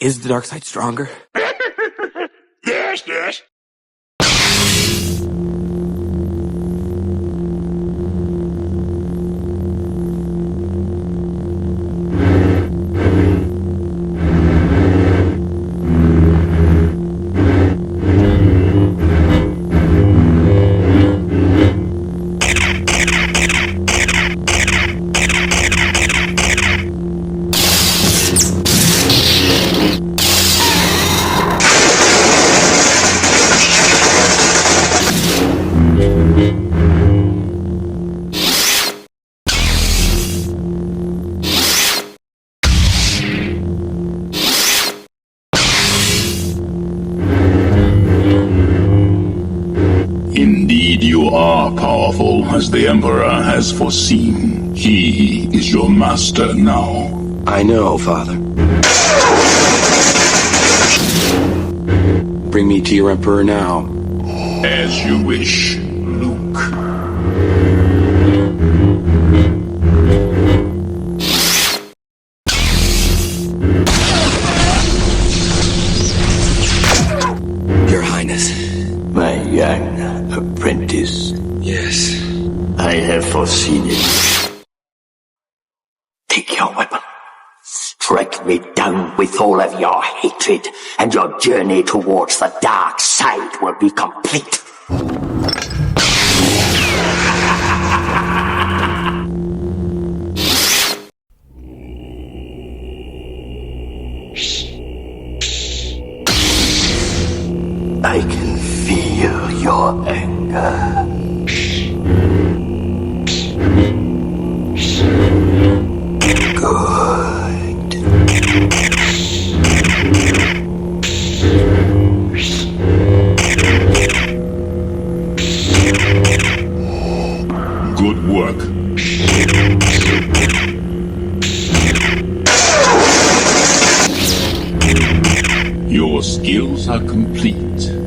Is the dark side stronger? Yes. Indeed, you are powerful, as the Emperor has foreseen. He is your master now. I know, Father. Bring me to your Emperor now. As you wish, Luke. Your Highness. My young apprentice. Yes. I have foreseen it. Take your weapon. Strike me down with all of your hatred, and your journey towards the dark side will be complete. I can feel your anger. Good. Good work. Your skills are complete.